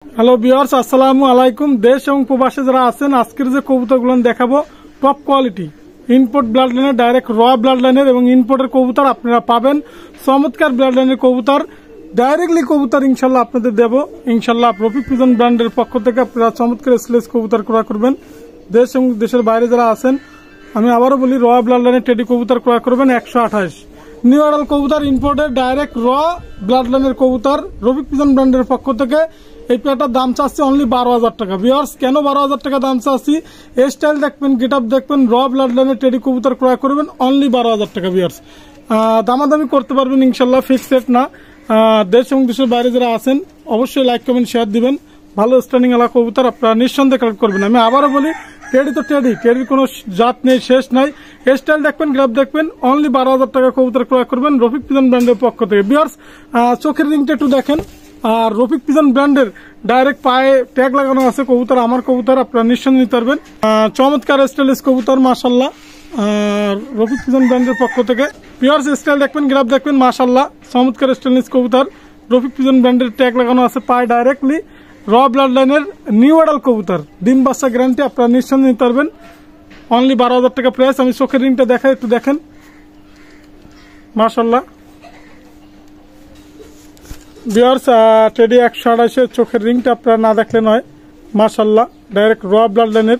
Hello viewers, আসসালামু আলাইকুম। দেশ এবং প্রবাসে যারা আছেন, আজকের যে কবুতরগুলো দেখাবো টপ কোয়ালিটি ইম্পোর্ট ব্লাড লাইনের, ডাইরেক্ট র ব্লাড লাইনের এবং ইম্পোর্টের কবুতর আপনারা পাবেন। চমৎকার ব্লাড লাইনের কবুতর, ডাইরেক্টলি কবুতর ইনশাল্লাহ আপনাদের দেব। ইনশাল্লাহ রফিক পিজন ব্র্যান্ডের পক্ষ থেকে আপনারা চমৎকার স্লেস কবুতর ক্রয় করবেন। দেশ এবং দেশের বাইরে যারা আছেন, আমি আবারও বলি, র ব্লাড লাইনের টেডি কবুতর ক্রয় করবেন 128। নিউ আডাল কবুতর ইম্পোর্টের ডাইরেক্ট র ব্লাড লাইনের কবুতর রফিক পিজন ব্র্যান্ডের পক্ষ থেকে। এই পেয়ারটার দাম চাচ্ছি অনলি 12,000 টাকা। ভিউয়ার্স, কেন 12,000 টাকা দাম চাচ্ছি? স্টাইল দেখবেন, গেট আপ দেখবেন, র ব্লাড লাইনের টেডি কবুতর ক্রয় করবেন অনলি 12,000 টাকা। ভিউয়ার্স, দামাদামি করতে পারবেন ইনশাল্লাহ, ফিক্সড রেট না। দেশ এবং দেশের বাইরে যারা আছেন অবশ্যই লাইক কমেন্ট শেয়ার দিবেন। ভালো স্ট্যান্ডিং এলা কবুতর আপনারা নিঃসন্দেহে কালেক্ট করবেন। আমি আবারও বলি, টেডি তো টেডি, টেডির কোনো জাত নেই, শেষ নাই। স্টাইল দেখবেন, গ্রাফ দেখবেন, অনলি 12,000 টাকা কবুতর ক্রয় করবেন রফিক পিজন ব্র্যান্ডের পক্ষ থেকে। ভিউয়ার্স, চোখের রিংটা একটু দেখেন। আর রফিক পিজন ব্র্যান্ডের ডাইরেক্ট পায়ে ট্যাগ লাগানো আছে কবুতর, আমার কবুতর, আপনারা নিঃসন্দেহে নিতে পারবেন। চমৎকার স্টাইলিশ কবুতর মাশাল্লাহ, রফিক পিজন ব্র্যান্ডের পক্ষ থেকে। পিওর স্টাইল দেখবেন, গ্রাফ দেখবেন, মাশাল্লাহ চমৎকার স্টাইলিশ কবুতর। রফিক পিজন ব্র্যান্ডের ট্যাগ লাগানো আছে পায়ে ডাইরেক্টলি। র ব্লাড লাইনের নিউ অ্যাডাল কবুতর, ডিম বাচ্চা গ্যারান্টি, আপনারা নিঃসন্দেহে নিতে পারবেন। অনলি 12,000 টাকা প্রাইস। আমি চোখের রিংটা দেখাই, একটু দেখেন মাশাল্লাহ। ভিউয়ার্স, টেডি 128 চোখের রিংটা আপনারা না দেখলে নয়, মাশাল্লাহ ডাইরেক্ট র ব্লাড লাইনের।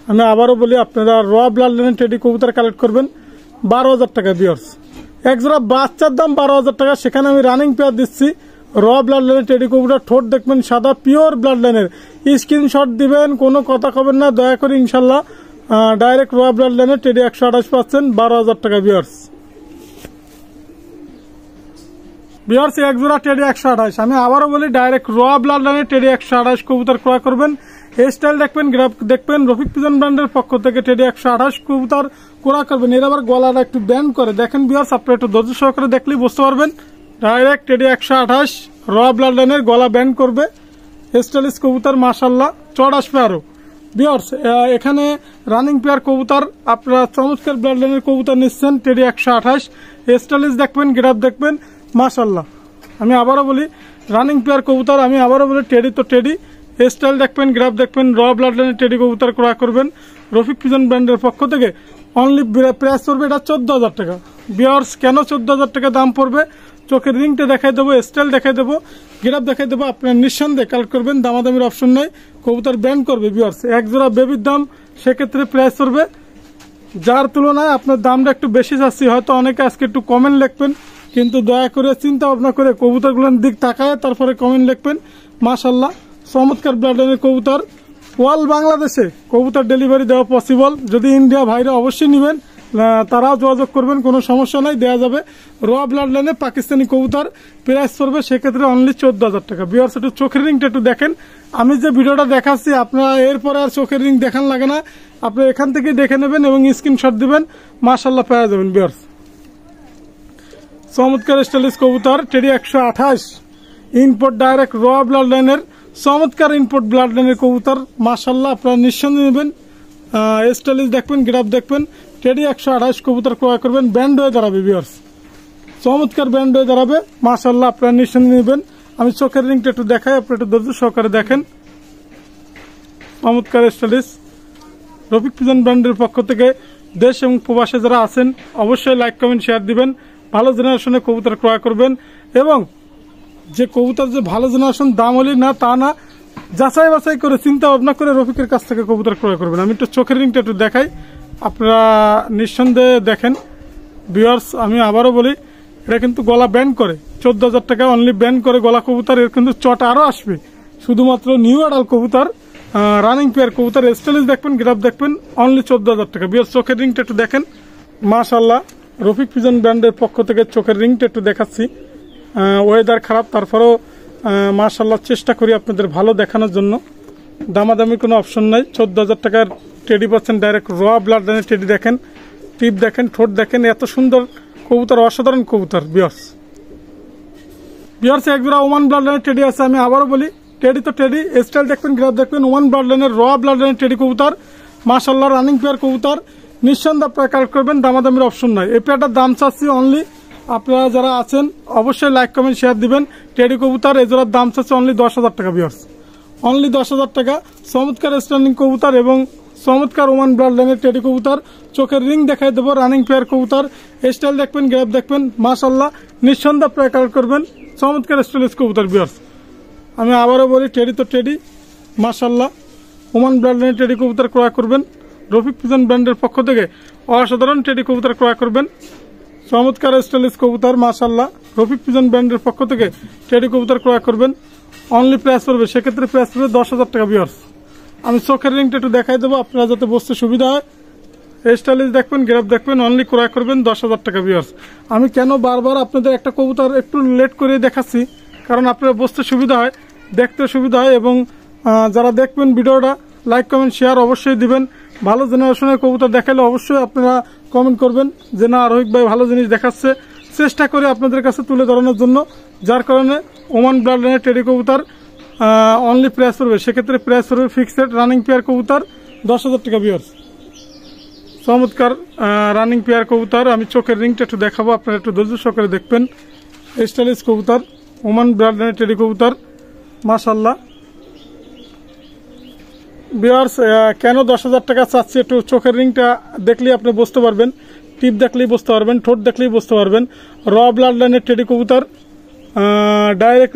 আমি আবারও বলি, আপনারা র ব্লাড লাইনের টেডি কবুতর কালেক্ট করবেন 12,000 টাকা। ভিউয়ার্স, একজোড়া বাচ্চার দাম 12,000 টাকা, সেখানে আমি রানিং পেয়ার দিচ্ছি র ব্লাড লাইনের টেডি কবুতর। ঠোঁট দেখবেন সাদা, পিওর ব্লাড লাইনের। স্ক্রিনশট দিবেন, কোনো কথা কবেন না দয়া করে ইনশাল্লাহ। ডাইরেক্ট র ব্লাড লাইনের টেডি 128 পাচ্ছেন 12,000 টাকা। ভিউয়ার্স, এক জোড়া টেডি 128। আমি আবারও বলি, ডাইরেক্ট র ব্লাড লাইনের টেডি 128 কবুতর ক্রয় করবেন। স্টাইল দেখবেন, গ্রাফ দেখবেন, রফিক পিজন ব্র্যান্ডের পক্ষ থেকে টেডি 128 কবুতর ক্রয় করবেন। এর আবার গলাটা একটু ব্যান্ড করে দেখেন ভিউয়ার্স, আপনারা একটু ধৈর্য সহকারে দেখলেই বুঝতে পারবেন। ডাইরেক্ট টেডি 128 র ব্লাড লাইনের, গলা ব্যান্ড করবে, স্টাইলিশ কবুতর মাশাল্লাহ, চড় আসবে আরো। ভিউয়ার্স, এখানে রানিং পেয়ার কবুতর, আপনারা চমৎকার ব্লাড লাইনের কবুতর নিচ্ছেন টেডি 128। স্টাইলিশ দেখবেন, গ্রাফ দেখবেন, মাশাল্লাহ। আমি আবারও বলি, রানিং পেয়ার কবুতর। আমি আবারও বলি, টেডি তো টেডি, স্টাইল দেখবেন, গ্রাফ দেখবেন, র ব্লাড লাইনের টেডি কবুতর ক্রয় করবেন রফিক পিজন ব্র্যান্ডের পক্ষ থেকে। অনলি প্রাইস পড়বে এটা 14,000 টাকা। ভিউয়ার্স, কেন 14,000 টাকা দাম পড়বে? চোখের রিংটা দেখাই দেবো, স্টাইল দেখাই দেবো, গ্রাফ দেখাই দেবো, আপনার নিঃসন্দেহে কালেক্ট করবেন। দামাদামির অপশন নাই, কবুতর ব্যান্ড করবে। ভিউয়ার্স, এক জোড়া বেবির দাম সেক্ষেত্রে প্রাইস পড়বে, যার তুলনায় আপনার দামটা একটু বেশি চাচ্ছি। হয়তো অনেকে আজকে একটু কমেন্ট লিখবেন, কিন্তু দয়া করে চিন্তা ভাবনা করে কবুতরগুলোর দিক তাকায় তারপরে কমেন্ট লিখবেন। মাশাল্লাহ চমৎকার ব্লাড লাইনের কবুতর। অল বাংলাদেশে কবুতর ডেলিভারি দেওয়া পসিবল। যদি ইন্ডিয়া ভাইরা অবশ্যই নেবেন, তারাও যোগাযোগ করবেন, কোনো সমস্যা নাই, দেওয়া যাবে। র ব্লাড লাইনে পাকিস্তানি কবুতর প্রাইস পড়বে সেক্ষেত্রে অনলি 14,000 টাকা। ভিউয়ার্স, একটু চোখের রিংটা একটু দেখেন। আমি যে ভিডিওটা দেখাচ্ছি আপনারা এরপরে আর চোখের রিং দেখান লাগে না, আপনি এখান থেকে দেখে নেবেন এবং স্ক্রিনশট দিবেন, মাশাল্লাহ পেয়ে যাবেন। ভিউয়ার্স, চমৎকার স্টাইলিশ কবুতর টেডি 128 ইম্পোর্ট ডাইরেক্ট র ব্লাড লাইনের, চমৎকার ইম্পোর্ট ব্লাড লাইনের কবুতর মাশাল্লাহ, আপনারা নিঃসন্দেহে নেবেন। স্টাইলিশ দেখবেন, গ্রাফ দেখবেন, টেডি 128 কবুতর ক্রয় করবেন, ব্যান্ড হয়ে দাঁড়াবে। ভিউয়ার্স, চমৎকার ব্যান্ড হয়ে দাঁড়াবে মাশাল্লাহ, আপনারা নিঃসন্দেহে নেবেন। আমি চোখের রিংটা একটু দেখাই, আপনারা একটু ধৈর্য সহকারে দেখেন। চমৎকার স্টাইলিশ রফিক পিজন ব্র্যান্ডের পক্ষ থেকে। দেশ এবং প্রবাসে যারা আছেন অবশ্যই লাইক কমেন্ট শেয়ার দিবেন। ভালো জেনারেশনের কবুতর ক্রয় করবেন, এবং যে কবুতর যে ভালো জেনারেশন দাম হলি না তা না, যাচাই বাছাই করে চিন্তা ভাবনা করে রফিকের কাছ থেকে কবুতর ক্রয় করবেন। আমি একটু চোখের রিংটা একটু দেখাই, আপনারা নিঃসন্দেহে দেখেন। ভিউয়ার্স, আমি আবারও বলি, এটা কিন্তু গলা ব্যান্ড করে 14,000 টাকা অনলি ব্যান্ড করে গলা কবুতর। এর কিন্তু চট আরও আসবে, শুধুমাত্র নিউ অ্যাডাল কবুতর, রানিং পেয়ার কবুতর। স্টাইলিশ দেখবেন, গ্রাফ দেখবেন, অনলি 14,000 টাকা। ভিউয়ার্স, চোখের রিংটা একটু দেখেন মাশাল্লাহ, রফিক পিজন ব্র্যান্ডের পক্ষ থেকে চোখের রিংটা একটু দেখাচ্ছি। ওয়েদার খারাপ, তারপরেও মাশাল্লাহ চেষ্টা করি আপনাদের ভালো দেখানোর জন্য। দামাদামি কোনো অপশন নাই। 14,000 টাকার টেডি পাচ্ছেন ডাইরেক্ট র ব্লাড লাইনের টেডি। দেখেন, টিপ দেখেন, ঠোঁট দেখেন, এত সুন্দর কবুতর, অসাধারণ কবুতর। ভিউয়ার্স, এক জোড়া ওমান ব্লাড লাইনের টেডি আছে। আমি আবারও বলি, টেডি তো টেডি, স্টাইল দেখবেন, গ্রাফ দেখবেন, ওমান ব্লাড লাইনের র ব্লাড লাইনের টেডি কবুতর মাশাল্লাহ, রানিং পেয়ার কবুতর, নিঃসন্দেহে আপনারা কালেক্ট করবেন, দামাদামির অপশন নাই। এই পেয়ারটার দাম চাচ্ছি অনলি, আপনারা যারা আছেন অবশ্যই লাইক কমেন্ট শেয়ার দিবেন। টেডি কবুতর এই জোড়ার দাম চাচ্ছে অনলি 10,000 টাকা। ভিউয়ার্স, অনলি 10,000 টাকা। চমৎকার স্ট্যান্ডিং কবুতর এবং চমৎকার ওমান ব্লাড লাইনের টেডি কবুতর। চোখের রিং দেখাই দেবো, রানিং পেয়ার কবুতর। স্টাইল দেখবেন, গ্যাপ দেখবেন, মাশাআল্লাহ নিঃসন্দেহে প্রায় কালার করবেন। চমৎকার স্টাইলিশ কবুতর ভিউয়ার্স। আমি আবারও বলি, টেডি তো টেডি, মাশাআল্লাহ ওমান ব্লাড লাইনের টেডি কবুতর ক্রয় করবেন। রফিক পিজন ব্র্যান্ডের পক্ষ থেকে অসাধারণ টেডি কবুতর ক্রয় করবেন। চমৎকার স্টাইলিশ কবুতর, মাশাআল্লাহ রফিক পিজন ব্র্যান্ডের পক্ষ থেকে টেডি কবুতর ক্রয় করবেন। অনলি প্রাইস পড়বে, সেক্ষেত্রে প্রাইস পড়বে 10,000 টাকা ভিউয়ার্স। আমি চোখের রিংটা একটু দেখাই দেবো আপনারা যাতে বুঝতে সুবিধা হয়। স্টাইলিশ দেখবেন, গ্রাফ দেখবেন, অনলি ক্রয় করবেন 10,000 টাকা ভিউয়ার্স। আমি কেন বারবার আপনাদের একটা কবুতর একটু লেট করে দেখাচ্ছি, কারণ আপনারা বুঝতে সুবিধা হয়, দেখতে সুবিধা হয়, এবং যারা দেখবেন ভিডিওটা লাইক কমেন্ট শেয়ার অবশ্যই দিবেন। ভালো জেনারেশনের কবুতর দেখালে অবশ্যই আপনারা কমেন্ট করবেন যে না রোহিত ভাই ভালো জিনিস দেখাচ্ছে। চেষ্টা করে আপনাদের কাছে তুলে ধরানোর জন্য, যার কারণে ওমান ব্লাড লাইনের টেডি কবুতর অনলি প্রাইস পড়বে, সেক্ষেত্রে প্রাইস পড়বে ফিক্সড। রানিং পেয়ার কবুতর 10,000 টাকা ভিউয়ার্স। চমৎকার রানিং পেয়ার কবুতর। আমি চোখের রিংটা একটু দেখাবো, আপনারা একটু ধৈর্য সহকারে দেখবেন। স্টাইলিশ কবুতর, ওমান ব্লাড লাইনের টেডি কবুতর, মাশাআল্লাহ ভিউয়ার্স। কেন 10,000 টাকা চাচ্ছি, একটু চোখের রিংটা দেখলেই আপনি বুঝতে পারবেন, টিপ দেখলেই বুঝতে পারবেন, ঠোঁট দেখলেই বুঝতে পারবেন। র ব্লাড লাইনের টেডি কবুতর, ডাইরেক্ট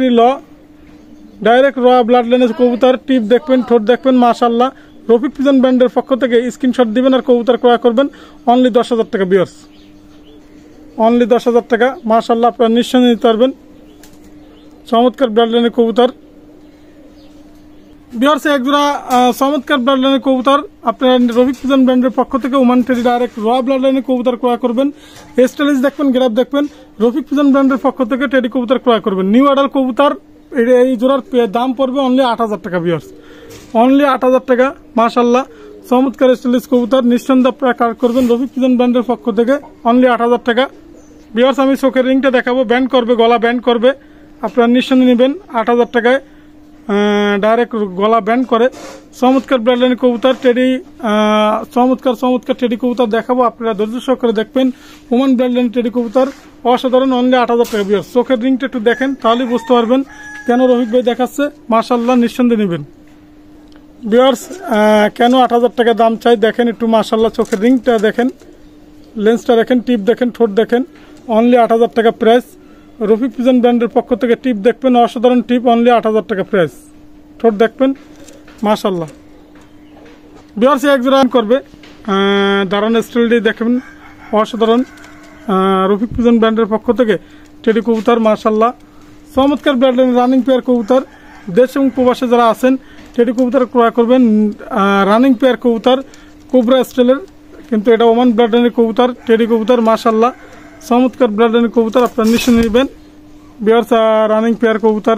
র ব্লাড লাইনের কবুতর। টিপ দেখবেন, ঠোঁট দেখবেন, মাশাআল্লাহ রফিক পিজন ব্র্যান্ডের পক্ষ থেকে স্ক্রিনশট দিবেন আর কবুতর ক্রয় করবেন। অনলি 10,000 টাকা ভিউয়ার্স, অনলি 10,000 টাকা। মাশাআল্লাহ আপনারা নিঃসন্দেহে নিতে পারবেন। চমৎকার ব্লাড লাইনের কবুতর ভিউয়ার্স, একজোড়া চমৎকার ব্লাড লাইনের কবুতর আপনারা রফিক পিজন ব্র্যান্ডের পক্ষ থেকে ওমান টেডি ডাইরেক্ট র ব্লাড লাইনের কবুতর ক্রয় করবেন। স্টাইলিশ দেখবেন, গ্রাফ দেখবেন, রফিক পিজন ব্র্যান্ডের পক্ষ থেকে টেডি কবুতর ক্রয় করবেন। নিউ অ্যাডাল কবুতর, এই জোড়ার দাম পড়বে অনলি 8,000 টাকা ভিউয়ার্স, অনলি 8,000 টাকা। মাশাআল্লাহ চমৎকার স্টাইলিশ কবুতর, নিঃসন্দেহে আপনারা কালেক্ট করবেন রফিক পিজন ব্র্যান্ডের পক্ষ থেকে অনলি 8,000 টাকা ভিউয়ার্স। আমি চোখের রিংটা দেখাবো, ব্যান্ড করবে, গলা ব্যান্ড করবে, আপনারা নিঃসন্দেহে নেবেন 8,000 টাকায়। ডাইরেক্ট গলা ব্যান্ড করে চমৎকার ব্লাড লাইনের কবুতর টেডি, চমৎকার টেডি কবুতর দেখাবো, আপনারা ধৈর্য সহকারে দেখবেন। ওমান ব্লাড লাইনের টেডি কবুতর অসাধারণ, অনলি 8,000 টাকা ভিউয়ার্স। চোখের রিংটা একটু দেখেন, তাহলেই বুঝতে পারবেন কেন রফিক ভাই দেখাচ্ছে। মাশাআল্লাহ নিঃসন্দেহে নেবেন ভিউয়ার্স। কেন 8,000 টাকা দাম চাই দেখেন একটু, মাশাআল্লাহ চোখের রিংটা দেখেন, লেন্সটা দেখেন, টিপ দেখেন, ঠোঁট দেখেন, অনলি 8,000 টাকা প্রাইস। রফিক পিজন ব্র্যান্ডের পক্ষ থেকে টিপ দেখবেন, অসাধারণ টিপ, অনলি 8,000 টাকা প্রাইস। ঠোঁট দেখবেন, মাশাআল্লাহ ভিউয়ার্স। একজোড়া করবে, দারুণ স্টাইলটি দেখবেন, অসাধারণ রফিক পিজন ব্র্যান্ডের পক্ষ থেকে টেডি কবুতর, মাশাআল্লাহ চমৎকার ব্লাড লাইনের রানিং পেয়ার কবুতর। দেশ এবং প্রবাসে যারা আছেন টেডি কবুতর ক্রয় করবেন। রানিং পেয়ার কবুতর, কোবরা স্টাইলের, কিন্তু এটা ওমান ব্লাড লাইনের কবুতর, টেডি কবুতর, মাশাআল্লাহ চমৎকার ব্লাড লাইনের কবুতর আপনারা নিশ্চয় নেবেন ভিউয়ার্স। রানিং পেয়ার কবুতর,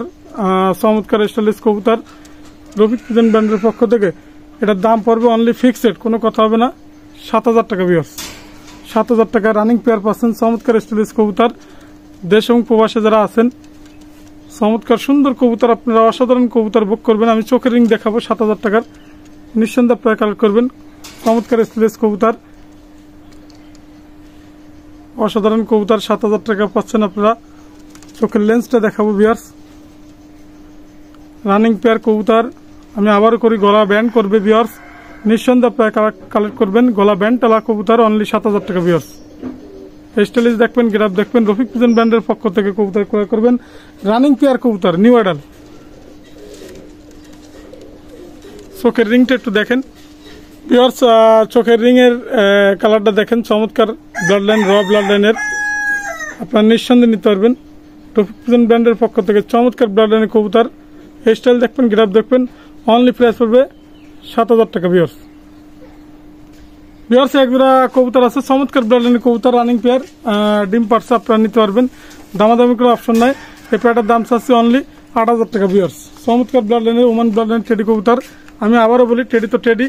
চমৎকার স্টাইলিশ কবুতর রফিক পিজন ব্র্যান্ডের পক্ষ থেকে। এটার দাম পড়বে অনলি ফিক্সড, কোনো কথা হবে না, 7,000 টাকা ভিউয়ার্স। 7,000 টাকা রানিং পেয়ার পাচ্ছেন চমৎকার স্টাইলিশ কবুতর। দেশ এবং প্রবাসে যারা আছেন চমৎকার সুন্দর কবুতর, আপনারা অসাধারণ কবুতর বুক করবেন। আমি চোখের রিং দেখাবো 7,000 টাকার, নিঃসন্দেহে আপনারা কালেক্ট করবেন। চমৎকার স্টাইলিশ কবুতর, অসাধারণ কবুতর 7,000 টাকা পাচ্ছেন আপনারা। চোখের লেন্সটা দেখাবো ভিউয়ার্স। রানিং পেয়ার কবুতর, আমি আবারও করি, গলা ব্যান্ড করবে ভিউয়ার্স, নিঃসন্দেহে আপনারা কালেক্ট করবেন। গলা ব্যান্ড টালা কবুতর, অনলি 7,000 টাকা ভিউয়ার্স। স্টাইলিশ দেখবেন, গ্রাফ দেখবেন, রফিক পিজন ব্র্যান্ডের পক্ষ থেকে কবুতর ক্রয় করবেন। রানিং পেয়ার কবুতর, নিউ অ্যাডাল। চোখের রিংটা একটু দেখেন ভিউয়ার্স, চোখের রিংয়ের কালারটা দেখেন, চমৎকার ব্লাড লাইন, র ব্লাড লাইনের, আপনারা নিঃসন্দেহে নিতে পারবেন রফিক পিজন ব্র্যান্ডের পক্ষ থেকে। চমৎকার ব্লাড লাইনের কবুতর, স্টাইল দেখবেন, গ্রাফ দেখবেন, অনলি প্রাইস পড়বে 7,000 টাকা ভিউয়ার্স। ভিউয়ার্স একজোড়া কবুতর আছে, চমৎকার ব্লাড লাইনের কবুতর, রানিং পেয়ার, ডিম পার্টস আপনারা নিতে পারবেন, দামাদামি করে অপশন নাই। এই পেয়ারটার দাম চাচ্ছি অনলি 8,000 টাকা ভিউয়ার্স। চমৎকার ব্লাড লাইনের ওমান ব্লাড লাইনের টেডি কবুতর। আমি আবারও বলি, টেডি তো টেডি,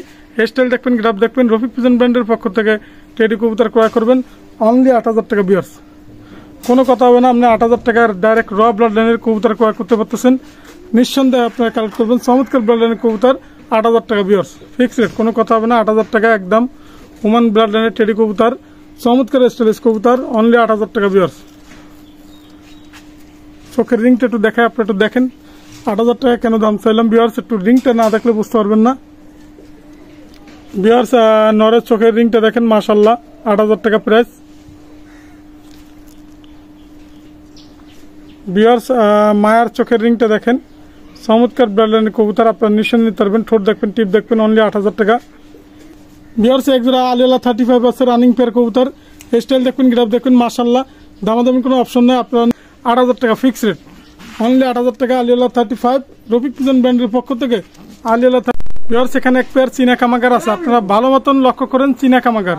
স্টাইল দেখবেন, গ্রাফ দেখবেন, রফিক পিজন ব্র্যান্ডের পক্ষ থেকে টেডি কবুতর ক্রয় করবেন অনলি 8,000 টাকা ভিউয়ার্স। কোনো কথা হবে না, আপনি 8,000 টাকার ডাইরেক্ট র ব্লাড লাইনের কবুতর ক্রয় করতে পারতেছেন, নিঃসন্দেহে আপনারা কালেক্ট করবেন। চমৎকার ব্লাড লাইনের কবুতর 8,000 টাকা ভিউয়ার্স, ফিক্সড রেট, কোনো কথা হবে না, 8,000 টাকা একদম। ওমান ব্লাড লাইনের টেডি কবুতর, চমৎকার স্টাইলিশ কবুতর, অনলি 8,000 টাকা ভিউয়ার্স। চোখের রিংটা একটু দেখায়, আপনারা একটু দেখেন, 8,000 টাকা কেন দাম চাইলাম ভিউয়ার্স, একটু রিংটা না দেখলে বুঝতে পারবেন না। ভিউয়ার্স নরের চোখের রিংটা দেখেন মাশাআল্লাহ 8,000 টাকা প্রাইস। ভিউয়ার্স মায়ার চোখের রিংটা দেখেন, চমৎকার ব্র্যান্ডের কবুতর, আপনারা নিঃসন্দেহে নিতে পারবেন। ঠোঁট দেখবেন, টিপ দেখবেন, অনলি 8,000 টাকা। ভিউয়ার্স একজোড়া আলিওলা 35 আছে রানিং পেয়ার কবুতর, স্টাইল দেখবেন, গ্রাফ দেখবেন মাশাআল্লাহ, দামাদামি কোনো অপশন নেই, আপনারা 8,000 টাকা ফিক্স রেট, অনলি 8,000 টাকা আলিওলা 35 রফিক পিজন ব্র্যান্ডের পক্ষ থেকে আলিওলা। ভিউয়ার্স এখানে এক পেয়ার চীনা কামাগার আছে, আপনারা ভালো মতন লক্ষ্য করেন, চীনা কামাগার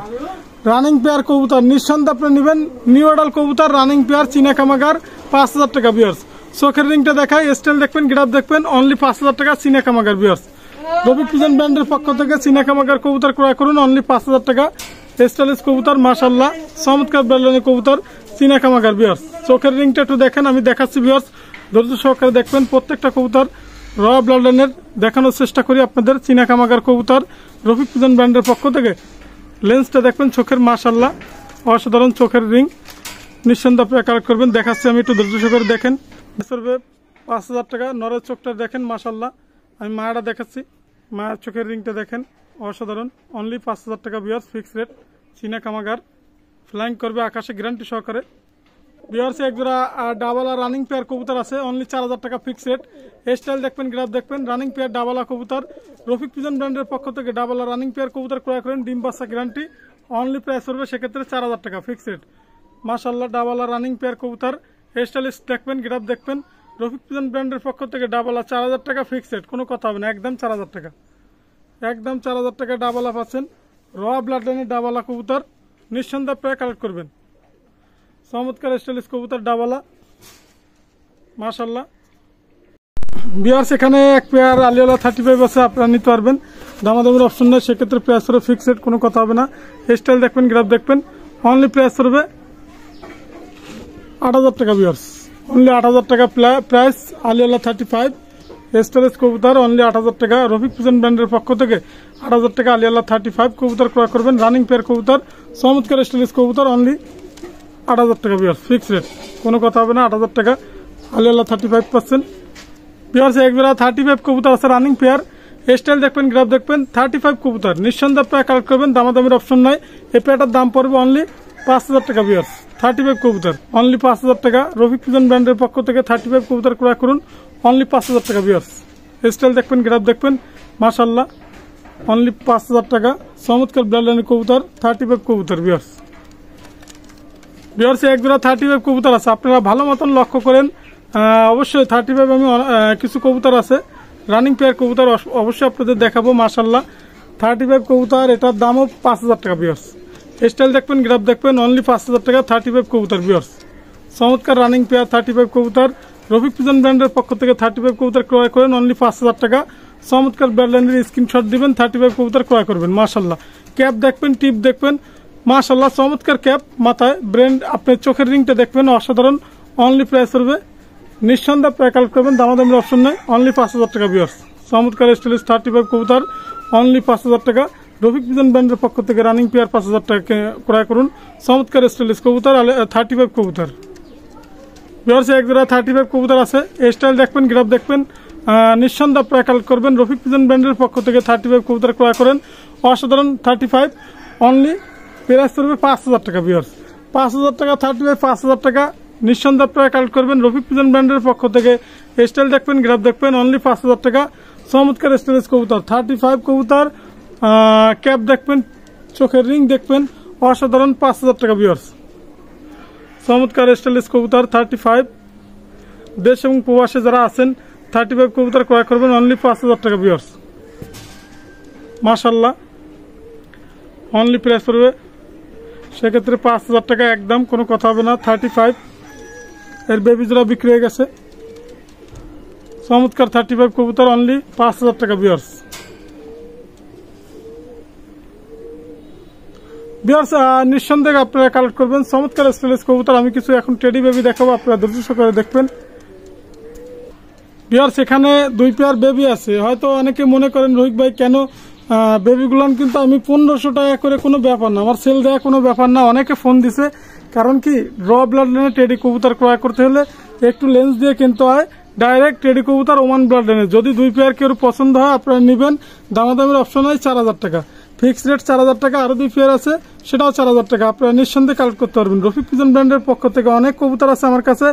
রানিং পেয়ার কবুতর, নিঃসন্দেহে আপনারা নেবেন, নিউ অর্ডার কবুতর রানিং পেয়ার চীনা কামাগার 5,000 টাকা। ভিউয়ার্স চোখের রিংটা দেখায়, স্টাইল দেখবেন, গ্রাফ দেখবেন, অনলি 5,000 টাকা চীনা কামাগার। ভিউয়ার্স রফিক পিজন ব্র্যান্ডের পক্ষ থেকে চীনা কামাগার কবুতর ক্রয় করুন, অনলি 5,000 টাকা। স্টাইলিশ কবুতর মাশাআল্লাহ, চমৎকার ব্র্যান্ডের কবুতর চীনা কামাগার। ভিউয়ার্স চোখের রিংটা একটু দেখেন, আমি দেখাচ্ছি। ভিউয়ার্স ধৈর্য সহকারে দেখবেন, প্রত্যেকটা কবুতর র ব্লাডের দেখানোর চেষ্টা করি আপনাদের। চীনা কামাগার কবুতর রফিক পিজন ব্র্যান্ডের পক্ষ থেকে, লেন্সটা দেখবেন চোখের মাশাআল্লাহ, অসাধারণ চোখের রিং, নিঃসন্দেহে আপনারা কালেক্ট করবেন। দেখাচ্ছি আমি, একটু ধৈর্য সহকারে দেখেন। 5,000 টাকা নরের চোখটা দেখেন মাশাআল্লাহ। আমি মায়াটা দেখাচ্ছি, মায়ের চোখের রিংটা দেখেন অসাধারণ, অনলি 5,000 টাকা। ভিউয়ার্স ফিক্স রেট, চীনা কামাগার, ফ্লাইং করবে আকাশে গ্যারান্টি সহকারে। ভিউয়ার্স একজোড়া ডাবলা রানিং পেয়ার কবুতর আছে, অনলি 4,000 টাকা ফিক্স রেট। স্টাইল দেখবেন, গ্রাফ দেখবেন, রানিং পেয়ার ডাবলা কবুতর রফিক পিজন ব্র্যান্ডের পক্ষ থেকে ডাবলা রানিং পেয়ার কবুতর ক্রয় করেন, ডিম বাচ্চা গ্যারান্টি, অনলি প্রাইস পড়বে সেক্ষেত্রে 4,000 টাকা ফিক্স রেট। মাশাআল্লাহ ডাবলা রানিং পেয়ার কবুতর, স্টাইলিশ দেখবেন, গ্রাফ দেখবেন, রফিক পিজন ব্র্যান্ডের পক্ষ থেকে ডাবলা 4,000 টাকা ফিক্স রেট, কোনো কথা হবে না, একদম 4,000 টাকা, একদম 4,000 টাকা ডাবলা পাচ্ছেন। র ব্লাড লাইনের ডাবলা কবুতর, নিঃসন্দেহে আপনারা কালেক্ট করবেন। চমৎকার স্টাইলিশ কবুতর ডাবলা মাশাআল্লাহ। ভিউয়ার্স এখানে এক পেয়ার আলিওলা 35 আছে, আপনারা নিতে পারবেন, দামাদামির অপশন নেই, সেক্ষেত্রে প্রাইস হবে ফিক্স রেট, কোনো কথা হবে না। স্টাইল দেখবেন, গ্রাফ দেখবেন, অনলি প্রাইস হবে 8,000 টাকা। ভিউয়ার্স অনলি 8,000 টাকা প্রাইস আলিওলা 35 স্টাইলিশ কবুতর, অনলি 8,000 টাকা। রফিক পিজন ব্র্যান্ডের পক্ষ থেকে 8,000 টাকা আলিওলা 35 কবুতর ক্রয় করবেন, রানিং পেয়ার কবুতর, চমৎকার স্টাইলিশ কবুতর, অনলি 8,000 টাকা। ভিউয়ার্স ফিক্স রেট, কোনো কথা হবে না, 8,000 টাকা আলিওলা 35%। ভিউয়ার্স একজোড়া 35 কবুতর আছে রানিং পেয়ার, স্টাইল দেখবেন, গ্রাফ দেখবেন, 35 কবুতর, নিঃসন্দেহে আপনারা কালেক্ট করবেন, দামাদামির অপশন নাই। এই পেয়ারটার দাম পড়বে অনলি 5,000 টাকা। ভিউয়ার্স 35 কবুতর, অনলি 5,000 টাকা। রফিক পিজন ব্র্যান্ডের পক্ষ থেকে 35 কবুতর ক্রয় করুন, অনলি 5,000 টাকা। ভিউয়ার্স স্টাইল দেখবেন, গ্রাফ দেখবেন মাশাআল্লাহ, অনলি 5,000 টাকা। চমৎকার ব্লাড লাইনের কবুতর 35 কবুতর। ভিউয়ার্স একজোড়া 35 কবুতর আছে, আপনারা ভালো মতন লক্ষ্য করেন। অবশ্যই 35 আমি কিছু কবুতর আছে রানিং পেয়ার কবুতর, অবশ্যই আপনাদের দেখাবো মাশাআল্লাহ। 35 কবুতর, এটার দামও 5,000 টাকা। ভিউয়ার্স স্টাইল দেখবেন, গ্রাফ দেখবেন, অনলি 5,000 টাকা 35 কবুতর। ভিউয়ার্স চমৎকার রানিং পেয়ার 35 কবুতর, রফিক পিজন ব্র্যান্ডের পক্ষ থেকে 35 কবুতর ক্রয় করেন, অনলি 5,000 টাকা। চমৎকার ব্র্যান্ডের স্ক্রিনশট দিবেন, 35 কবুতর ক্রয় করবেন মাশাআল্লাহ। ক্যাপ দেখবেন, টিপ দেখবেন মাশাআল্লাহ, চমৎকার ক্যাপ, মাথায় ব্র্যান্ড, আপনার চোখের রিংটা দেখবেন অসাধারণ, অনলি প্রাইস করবে, নিঃসন্দেহে আপনারা কালেক্ট করবেন, দামাদামির অপশন নেই, অনলি 5,000 টাকা। ভিউয়ার্স চমৎকার স্টাইলিশ 35 কবুতর, অনলি 5,000 টাকা। রফিক পিজন ব্র্যান্ডের পক্ষ থেকে রানিং পেয়ার 5,000 টাকা ক্রয় করুন, চমৎকার স্টাইলিশ কবুতর 35 কবুতর। ভিউয়ার্স একজোড়া 35 কবুতর আছে, স্টাইল দেখবেন, গ্রাফ দেখবেন, নিঃসন্দেহে আপনারা কালেক্ট করবেন। রফিক পিজন ব্র্যান্ডের পক্ষ থেকে 35 কবুতর ক্রয় করেন, অসাধারণ 35, অনলি প্রাইস করবে 5,000 টাকা। ভিউয়ার্স 5,000 টাকা 35, 5,000 টাকা, নিঃসন্দেহে আপনারা কালেক্ট করবেন। রফিক পিজন ব্র্যান্ডের পক্ষ থেকে স্টাইল দেখবেন, গ্রাফ দেখবেন, অনলি 5,000 টাকা। চমৎকার স্টাইলিশ কবুতর 35 কবুতর, ক্যাপ দেখবেন, চোখের রিং দেখবেন, অসাধারণ 5,000 টাকা। ভিউয়ার্স চমৎকার স্টাইলিশ কবুতর 35, দেশ এবং প্রবাসে যারা আছেন 35 কবুতর ক্রয় করবেন, অনলি 5,000 টাকা। ভিউয়ার্স মাশাআল্লাহ, অনলি প্রাইস পড়বে সেক্ষেত্রে 5,000 টাকা, একদম কোনো কথা হবে না। 35 এর বেবি জোড়া বিক্রি হয়ে গেছে, চমৎকার 35 কবুতর, অনলি 5,000 টাকা। ভিউয়ার্স নিঃসন্দেহে আপনারা কালেক্ট করবেন, চমৎকার স্টাইলিশ কবুতর। আমি কিছু এখন টেডি বেবি দেখাবো, আপনারা ধৈর্য সহকারে দেখবেন। ভিউয়ার্স এখানে 2 পেয়ার বেবি আছে, হয়তো অনেকে মনে করেন রোহিত ভাই কেন বেবিগুলান, কিন্তু আমি 1500 টাকা করে কোনো ব্যাপার না, আমার সেল দেওয়া কোনো ব্যাপার না। অনেকে ফোন দিছে, কারণ কি র ব্লাড লাইনে টেডি কবুতর ক্রয় করতে হলে একটু লেন্স দিয়ে কিনতে হয়, ডাইরেক্ট টেডি কবুতর ওমান ব্লাড লাইনের। যদি 2 পেয়ার কেউ পছন্দ হয় আপনারা নেবেন, দামাদামির অপশন হয় 4000 টাকা, ফিক্সড রেট 4000 টাকা। আরো 2 পেয়ার আছে সেটাও 4000 টাকা, আপনারা নিঃসন্দেহে কালেক্ট করতে পারবেন। রফিক পিজন ব্র্যান্ডের পক্ষ থেকে অনেক কবুতর আছে আমার কাছে,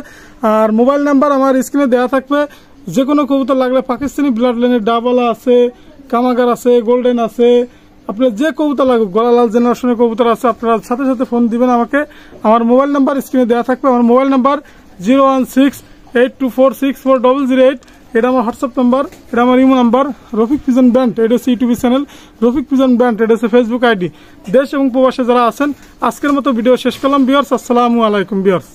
আর মোবাইল নাম্বার আমার স্ক্রিনে দেওয়া থাকবে। যে কোনো কবুতর লাগলে পাকিস্তানি ব্লাড লাইনের ডাবলা আছে, কামাগার আছে, গোল্ডেন আছে, আপনার যে কবুতর লাগুক, গলালাল জেনারেশনের কবুতর আছে, আপনারা সাথে সাথে ফোন দিবেন আমাকে। আমার মোবাইল নাম্বার স্ক্রিনে দেওয়া থাকবে। আমার মোবাইল নাম্বার 01682464008। এটা আমার হোয়াটসঅ্যাপ নাম্বার, এটা আমার imo number. Rafiq pigeon brand, এটা হচ্ছে YouTube channel. Rafiq pigeon brand, এটা হচ্ছে ফেসবুক আইডি। দেশ এবং প্রবাসে যারা আছেন, আজকের মতো ভিডিও শেষ করলাম ভিউয়ার্স। আসসালামু আলাইকুম ভিউয়ার্স।